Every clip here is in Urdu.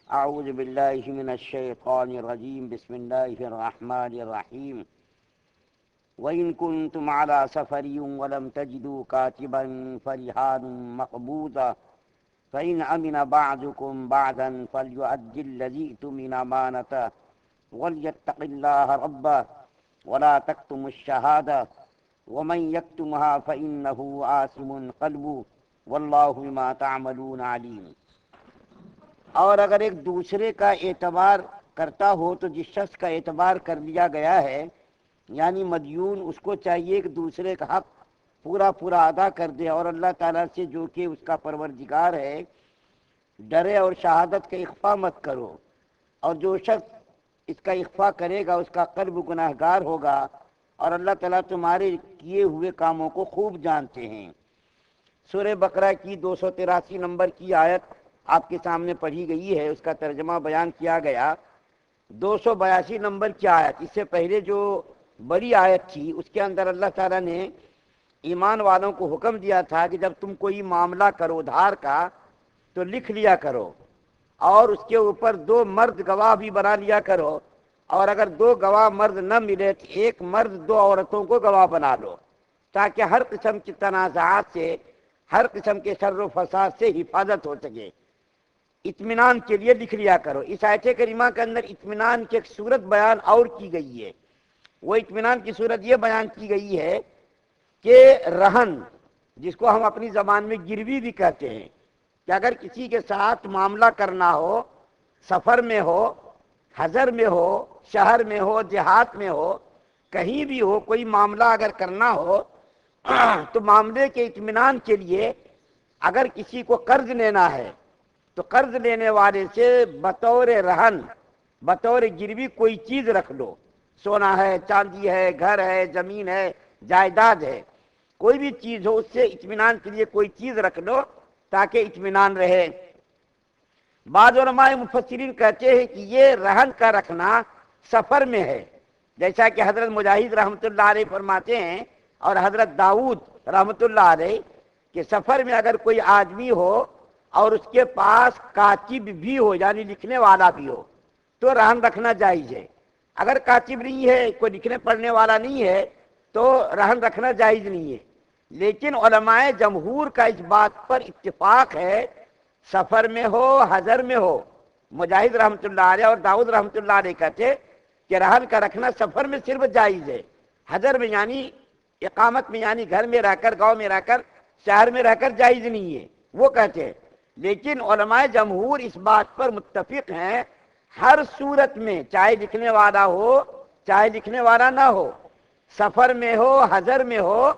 أعوذ بالله من الشيطان الرجيم بسم الله الرحمن الرحيم وإن كنتم على سفر ولم تجدوا كاتبا فرهان مقبوضة فإن أمن بعضكم بعضا فليؤدي الذي اؤتمن أمانته وليتق الله ربه ولا تكتموا الشهادة ومن يكتمها فإنه آثم قلبه والله بما تعملون عليم۔ اور اگر ایک دوسرے کا اعتبار کرتا ہو تو جس شخص کا اعتبار کر لیا گیا ہے یعنی مدیون، اس کو چاہیے کہ دوسرے کا حق پورا پورا ادا کر دے اور اللہ تعالیٰ سے جو کہ اس کا پروردگار ہے ڈرے اور شہادت کا اخفا مت کرو، اور جو شخص اس کا اخفا کرے گا اس کا قلب گناہگار ہوگا اور اللہ تعالیٰ تمہارے کیے ہوئے کاموں کو خوب جانتے ہیں۔ سورہ بقرہ کی 283 نمبر کی آیت آپ کے سامنے پڑھی گئی ہے، اس کا ترجمہ بیان کیا گیا۔ 282 نمبر کی آیت، اس سے پہلے جو بڑی آیت تھی اس کے اندر اللہ تعالیٰ نے ایمان والوں کو حکم دیا تھا کہ جب تم کوئی معاملہ کرو ادھار کا تو لکھ لیا کرو، اور اس کے اوپر 2 مرد گواہ بھی بنا لیا کرو، اور اگر 2 گواہ مرد نہ ملے تو ایک مرد 2 عورتوں کو گواہ بنا لو، تاکہ ہر قسم کی تنازعات سے، ہر قسم کے شر و فساد سے حفاظت ہو سکے۔ اطمینان کے لیے لکھ لیا کرو۔ اس آیت کریمہ کے اندر اطمینان کی ایک صورت بیان اور کی گئی ہے۔ وہ اطمینان کی صورت یہ بیان کی گئی ہے کہ رہن، جس کو ہم اپنی زبان میں گروی بھی کہتے ہیں، کہ اگر کسی کے ساتھ معاملہ کرنا ہو، سفر میں ہو، حضر میں ہو، شہر میں ہو، دیہات میں ہو، کہیں بھی ہو، کوئی معاملہ اگر کرنا ہو تو معاملے کے اطمینان کے لیے اگر کسی کو قرض لینا ہے تو قرض لینے والے سے بطور رہن، بطور گروی کوئی چیز رکھ لو، سونا ہے، چاندی ہے، گھر ہے، زمین ہے، جائیداد ہے، کوئی بھی چیز ہو، اس سے اطمینان کے لیے کوئی چیز رکھ لو تاکہ اطمینان رہے۔ بعض علماء مفسرین کہتے ہیں کہ یہ رہن کا رکھنا سفر میں ہے، جیسا کہ حضرت مجاہد رحمۃ اللہ علیہ فرماتے ہیں اور حضرت داؤد رحمۃ اللہ علیہ کہ سفر میں اگر کوئی آدمی ہو اور اس کے پاس کاتب بھی ہو یعنی لکھنے والا بھی ہو تو رہن رکھنا جائز ہے۔ اگر کاتب نہیں ہے، کوئی لکھنے پڑھنے والا نہیں ہے تو رہن رکھنا جائز نہیں ہے۔ لیکن علماء جمہور کا اس بات پر اتفاق ہے، سفر میں ہو، حضر میں ہو، مجاہد رحمۃ اللہ علیہ اور داؤد رحمۃ اللہ علیہ کہتے کہ رہن کا رکھنا سفر میں صرف جائز ہے، حضر میں یعنی اقامت میں یعنی گھر میں رہ کر، گاؤں میں رہ کر، شہر میں رہ کر جائز نہیں ہے، وہ کہتے ہیں۔ لیکن علماء جمہور اس بات پر متفق ہیں، ہر صورت میں چاہے لکھنے والا ہو چاہے لکھنے والا نہ ہو، سفر میں ہو، حضر میں ہو،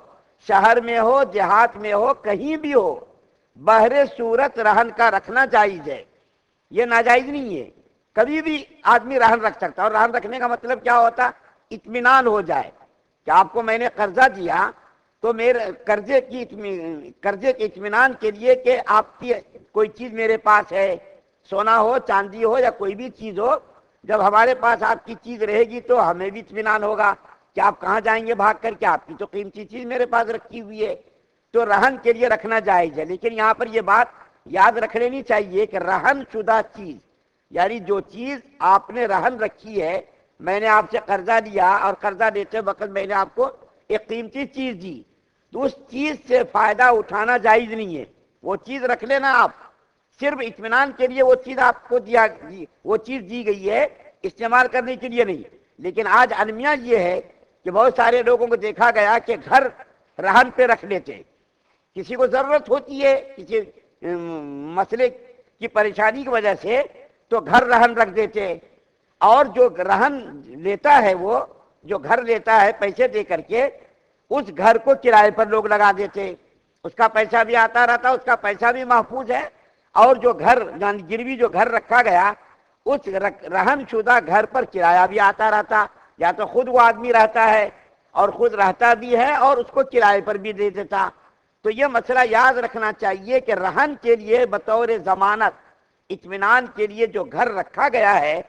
شہر میں ہو، دیہات میں ہو، کہیں بھی ہو، بہر صورت رہن کا رکھنا جائز ہے، یہ ناجائز نہیں ہے۔ کبھی بھی آدمی رہن رکھ سکتا ہے، اور رہن رکھنے کا مطلب کیا ہوتا؟ اطمینان ہو جائے کہ آپ کو میں نے قرضہ دیا تو میرے قرضے کے اطمینان کے لیے کہ آپ کی کوئی چیز میرے پاس ہے، سونا ہو، چاندی ہو یا کوئی بھی چیز ہو، جب ہمارے پاس آپ کی چیز رہے گی تو ہمیں بھی اطمینان ہوگا کہ آپ کہاں جائیں گے بھاگ کر کے، آپ کی تو قیمتی چیز میرے پاس رکھی ہوئی ہے، تو رہن کے لیے رکھنا جائز ہے۔ لیکن یہاں پر یہ بات یاد رکھ لینی چاہیے کہ رہن شدہ چیز یعنی جو چیز آپ نے رہن رکھی ہے، میں نے آپ سے قرضہ لیا اور قرضہ لیتے وقت میں نے آپ کو ایک قیمتی چیز دی، تو اس چیز سے فائدہ اٹھانا جائز نہیں ہے۔ وہ چیز رکھ لینا آپ، صرف اطمینان کے لیے وہ چیز آپ کو وہ چیز دی گئی ہے، استعمال کرنے کے لیے نہیں۔ لیکن آج المیہ یہ ہے کہ بہت سارے لوگوں کو دیکھا گیا کہ گھر رہن پہ رکھ لیتے، کسی کو ضرورت ہوتی ہے کسی مسئلے کی پریشانی کی وجہ سے تو گھر رہن رکھ دیتے، اور جو رہن لیتا ہے، وہ جو گھر لیتا ہے پیسے دے کر کے، اس گھر کو کرائے پر لوگ لگا دیتے، اس کا پیسہ بھی آتا رہتا، اس کا پیسہ بھی محفوظ ہے، اور جو گھر یعنی گروی جو گھر رکھا گیا اس رہن شدہ گھر پر کرایہ بھی آتا رہتا، یا تو خود وہ آدمی رہتا ہے اور خود رہتا بھی ہے اور اس کو کرائے پر بھی دے دیتا۔ تو یہ مسئلہ یاد رکھنا چاہیے کہ رہن کے لیے بطور ضمانت اطمینان کے لیے جو گھر رکھا گیا ہے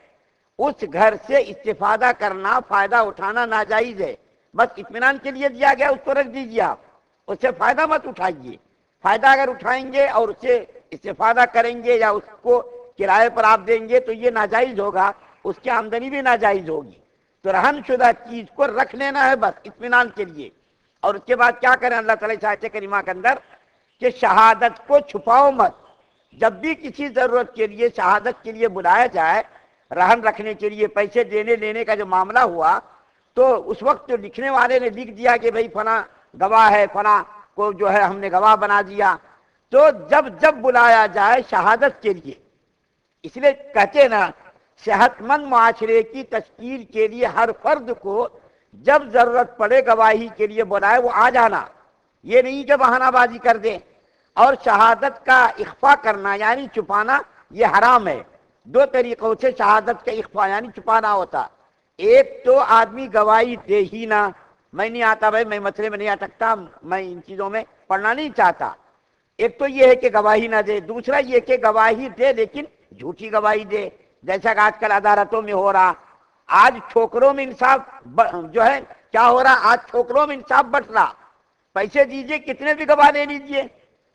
اس گھر سے استفادہ کرنا، فائدہ اٹھانا ناجائز ہے۔ بس اطمینان کے لیے دیا گیا، اس کو رکھ دیجیے، آپ اس سے فائدہ مت اٹھائیے۔ فائدہ اگر اٹھائیں گے اور اس سے استفادہ کریں گے یا اس کو کرائے پر آپ دیں گے تو یہ ناجائز ہوگا، اس کی آمدنی بھی ناجائز ہوگی۔ تو رہن شدہ چیز کو رکھ لینا ہے بس اطمینان کے لیے۔ اور اس کے بعد کیا کریں اللہ تعالیٰ کی آیت کریمہ کے اندر کہ شہادت کو چھپاؤ مت۔ جب بھی کسی ضرورت کے لیے شہادت کے لیے بلایا جائے، رہن رکھنے کے لیے پیسے دینے لینے کا جو معاملہ ہوا، تو اس وقت جو لکھنے والے نے لکھ دیا کہ بھئی فلاں گواہ ہے، فلاں کو جو ہے ہم نے گواہ بنا دیا، تو جب بلایا جائے شہادت کے لیے، اس لیے کہتے ہیں نا صحت مند معاشرے کی تشکیل کے لیے ہر فرد کو جب ضرورت پڑے گواہی کے لیے بلائے وہ آ جانا، یہ نہیں کہ بہانہ بازی کر دیں۔ اور شہادت کا اخفا کرنا یعنی چھپانا یہ حرام ہے۔ دو طریقوں سے شہادت کا اخفا یعنی چھپانا ہوتا، ایک تو آدمی گواہی دے ہی نہ، میں نہیں آتا بھائی، میں مسئلے میں نہیں اٹکتا، میں ان چیزوں میں پڑھنا نہیں چاہتا، ایک تو یہ ہے کہ گواہی نہ دے، دوسرا یہ کہ گواہی دے لیکن جھوٹی گواہی دے، جیسا کہ آج کل عدالتوں میں ہو رہا۔ آج چھوکروں میں انصاف جو ہے کیا ہو رہا، آج چھوکروں میں انصاف بٹ رہا۔ پیسے دیجئے، کتنے بھی گواہ لے لیجئے،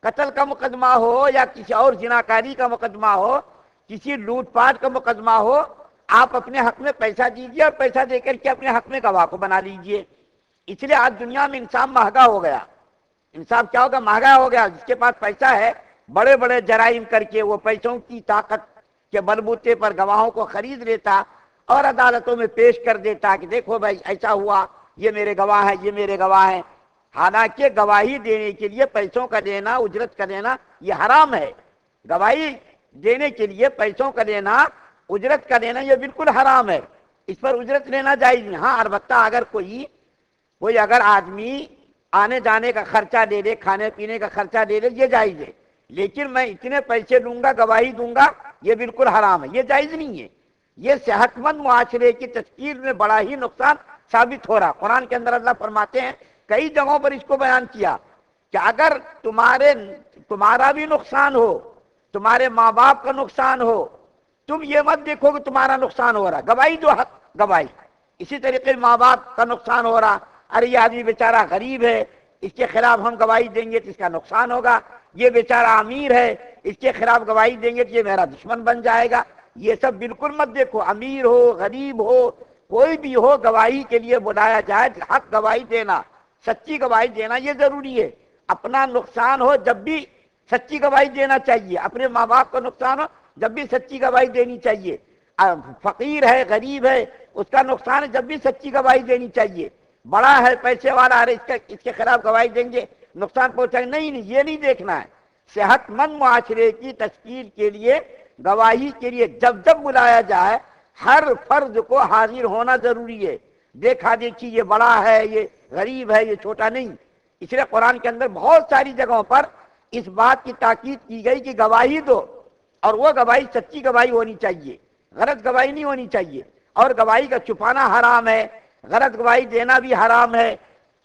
قتل کا مقدمہ ہو یا کسی اور زناکاری کا مقدمہ ہو، کسی لوٹ پاٹ کا مقدمہ ہو، آپ اپنے حق میں پیسہ دیجئے اور پیسہ دے کر کے اپنے حق میں گواہ کو بنا لیجئے۔ اس لیے آج دنیا میں انصاف مہنگا ہو گیا۔ انصاف کیا ہوگا؟ مہنگا ہو گیا۔ جس کے پاس پیسہ ہے بڑے بڑے جرائم کر کے وہ پیسوں کی طاقت کے بلبوتے پر گواہوں کو خرید لیتا اور عدالتوں میں پیش کر دیتا کہ دیکھو بھائی ایسا ہوا، یہ میرے گواہ ہیں، یہ میرے گواہ ہیں۔ حالانکہ گواہی دینے کے لیے پیسوں کا دینا، اجرت کا دینا یہ حرام ہے۔ گواہی دینے کے لیے پیسوں کا دینا، اجرت کا دینا یہ بالکل حرام ہے۔ اس پر اجرت لینا جائز نہیں۔ ہاں البتہ اگر کوئی اگر آدمی آنے جانے کا خرچہ دے دے، کھانے پینے کا خرچہ دے دے، یہ جائز ہے۔ لیکن میں اتنے پیسے دوں گا، گواہی دوں گا، یہ بالکل حرام ہے، یہ جائز نہیں ہے۔ یہ صحت مند معاشرے کی تشکیل میں بڑا ہی نقصان ثابت ہو رہا۔ قرآن کے اندر اللہ فرماتے ہیں، کئی جگہوں پر اس کو بیان کیا کہ اگر تمہارا بھی نقصان ہو، تمہارے ماں باپ کا نقصان ہو، تم یہ مت دیکھو کہ تمہارا نقصان ہو رہا، گواہی دو، حق گواہی۔ اسی طریقے ماں باپ کا نقصان ہو رہا، ارے یہ آدمی بیچارہ غریب ہے، اس کے خلاف ہم گواہی دیں گے تو اس کا نقصان ہوگا، یہ بیچارہ امیر ہے، اس کے خلاف گواہی دیں گے تو یہ میرا دشمن بن جائے گا۔ یہ سب بالکل مت دیکھو، امیر ہو، غریب ہو، کوئی بھی ہو، گواہی کے لیے بلایا جائے حق گواہی دینا، سچی گواہی دینا یہ ضروری ہے۔ اپنا نقصان ہو جب بھی سچی گواہی دینا چاہیے، اپنے ماں باپ کا نقصان ہو جب بھی سچی گواہی دینی چاہیے۔ فقیر ہے، غریب ہے، اس کا نقصان ہے جب بھی سچی گواہی دینی چاہیے۔ بڑا ہے، پیسے والا ہے، اس کے خلاف گواہی دیں گے نقصان پہنچائیں گے، نہیں، یہ نہیں دیکھنا ہے۔ صحت مند معاشرے کی تشکیل کے لیے گواہی کے لیے جب بلایا جائے ہر فرد کو حاضر ہونا ضروری ہے۔ دیکھا دیکھی یہ بڑا ہے، یہ غریب ہے، یہ چھوٹا نہیں۔ اس لیے قرآن کے اندر بہت ساری جگہوں پر اس بات کی تاکید کی گئی کہ گواہی دو، اور وہ گواہی سچی گواہی ہونی چاہیے، غلط گواہی نہیں ہونی چاہیے۔ اور گواہی کا چھپانا حرام ہے، غلط گواہی دینا بھی حرام ہے۔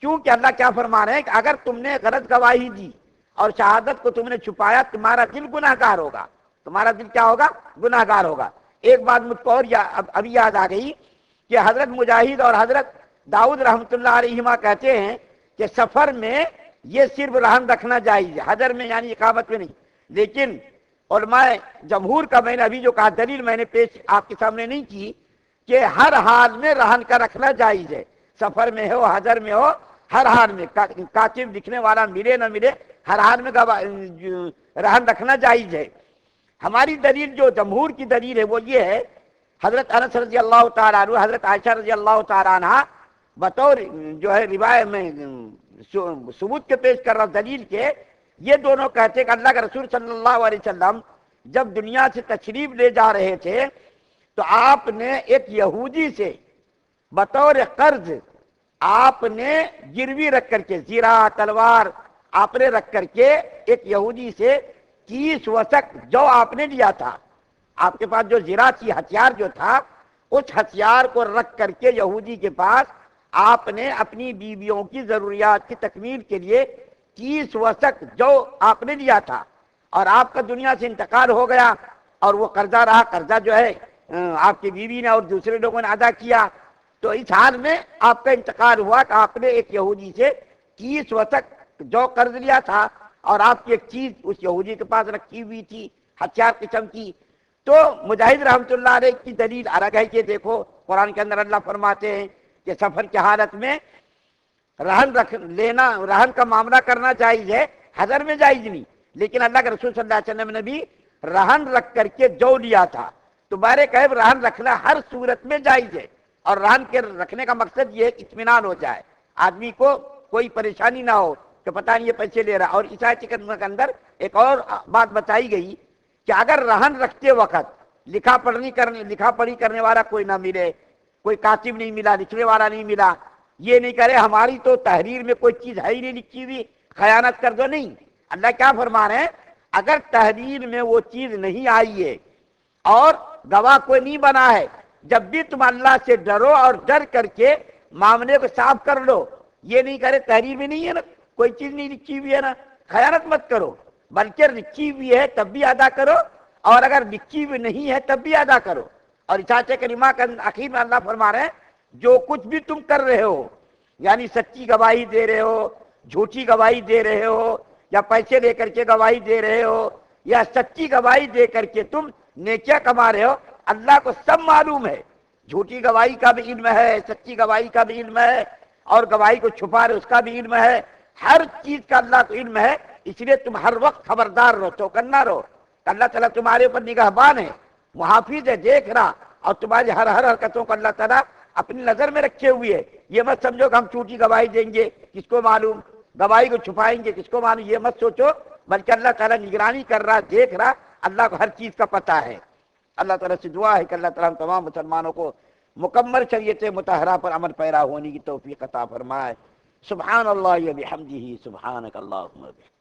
کیونکہ اللہ کیا فرما رہے ہیں کہ اگر تم نے غلط گواہی دی اور شہادت کو تم نے چھپایا، تمہارا دل گناہ گار ہوگا، تمہارا دل کیا ہوگا؟ گناہ گار ہوگا۔ ایک بات مجھ کو اور ابھی یاد آ گئی کہ حضرت مجاہد اور حضرت داؤد رحمۃ اللہ علیہما کہتے ہیں کہ سفر میں یہ صرف رہن رکھنا جائز ہے، حضر میں یعنی اقامت میں نہیں۔ لیکن علماء جمہور کا میں نے ابھی جو کہا دلیل میں نے پیش آپ کے سامنے نہیں کی کہ ہر حال میں رہن کا رکھنا جائز ہے، سفر میں ہو، حضر میں ہو، ہر حال میں کاتب لکھنے والا ملے نہ ملے، ہر حال میں رہن رکھنا جائز ہے۔ ہماری دلیل جو جمہور کی دلیل ہے وہ یہ ہے، حضرت انس رضی اللہ تعالیٰ عنہ، حضرت عائشہ رضی اللہ تعالیٰ عنہ بطور جو ہے روایت میں ثبوت کے پیش کر رہا دلیل کے، یہ دونوں کہتے کہ اللہ کے رسول صلی اللہ علیہ وسلم جب دنیا سے تشریف لے جا رہے تھے تو آپ نے ایک یہودی سے بطور قرض آپ نے گروی رکھ کر کے، زیرہ تلوار آپ نے رکھ کر کے ایک یہودی سے 30 وثق جو آپ نے لیا تھا، آپ کے پاس جو زیرہ تھی، ہتھیار جو تھا، اس ہتھیار کو رکھ کر کے یہودی کے پاس آپ نے اپنی بیویوں کی ضروریات کی تکمیل کے لیے 30 وثق جو آپ نے لیا تھا، اور آپ کا دنیا سے انتقال ہو گیا اور وہ قرضہ رہا، قرضہ جو ہے آپ کی بیوی نے اور دوسرے لوگوں نے ادا کیا۔ تو اس حال میں آپ کا انتقال ہوا کہ آپ نے ایک یہودی سے 30 وثق جو قرض لیا تھا اور آپ کی ایک چیز اس یہودی کے پاس رکھی ہوئی تھی، ہتھیار قسم کی۔ تو مجاہد رحمۃ اللہ علیہ کی دلیل الگ ہے کہ دیکھو قرآن کے اندر اللہ فرماتے ہیں کہ سفر کی حالت میں رہن رہن کا معاملہ کرنا جائز ہے، حضر میں جائز نہیں، لیکن اللہ کے رسول صلی اللہ علیہ وسلم نے بھی رہن رکھ کر کے جو لیا تھا، تو بارے قیب رہن رکھنا ہر صورت میں جائز ہے، اور رہن کے رکھنے کا مقصد یہ ہے کہ اطمینان ہو جائے، آدمی کو کوئی پریشانی نہ ہو کہ پتہ نہیں یہ پیسے لے رہا۔ اور عیسائی کے اندر ایک اور بات بتائی گئی کہ اگر رہن رکھتے وقت لکھا پڑھی کرنے والا کوئی نہ ملے، کوئی کاتب نہیں ملا، لکھنے والا نہیں ملا، یہ نہیں کرے ہماری تو تحریر میں کوئی چیز ہے ہی نہیں لکھی ہوئی، خیانت کر دو، نہیں۔ اللہ کیا فرما رہے ہیں؟ اگر تحریر میں وہ چیز نہیں آئی ہے اور گواہ کوئی نہیں بنا ہے، جب بھی تم اللہ سے ڈرو اور ڈر کر کے معاملے کو صاف کر لو، یہ نہیں کرے تحریر میں نہیں ہے نا، کوئی چیز نہیں لکھی ہوئی ہے نا، خیانت مت کرو، بلکہ لکھی ہوئی ہے تب بھی ادا کرو، اور اگر لکھی ہوئی نہیں ہے تب بھی ادا کرو۔ اور اشاعت کریمہ کے اخیر میں اللہ فرما رہے ہیں جو کچھ بھی تم کر رہے ہو، یعنی سچی گواہی دے رہے ہو، جھوٹی گواہی دے رہے ہو، یا پیسے لے کر کے گواہی دے رہے ہو، یا سچی گواہی دے کر کے تم نیکیاں کما رہے ہو، اللہ کو سب معلوم ہے۔ جھوٹی گواہی کا بھی علم ہے، سچی گواہی کا بھی علم ہے، اور گواہی کو چھپا رہے اس کا بھی علم ہے، ہر چیز کا اللہ کو علم ہے۔ اس لیے تم ہر وقت خبردار رہو، چوکنا رہو، اللہ تعالیٰ تمہارے اوپر نگہبان ہے، محافظ ہے، دیکھ رہا، اور تمہاری ہر حرکتوں کو اللہ تعالیٰ اپنی نظر میں رکھے ہوئے ہے۔ یہ مت سمجھو کہ ہم جھوٹی گواہی دیں گے، کس کو معلوم، گواہی کو چھپائیں گے، کس کو معلوم، یہ مت سوچو، بلکہ اللہ تعالیٰ نگرانی کر رہا، دیکھ رہا، اللہ کو ہر چیز کا پتہ ہے۔ اللہ تعالیٰ سے دعا ہے کہ اللہ تعالیٰ ہم تمام مسلمانوں کو مکمل شریعت مطہرہ پر عمل پیرا ہونے کی توفیق عطا فرمائے۔ سبحان اللہ و بحمدہ، سبحانک اللہم و بحمدک۔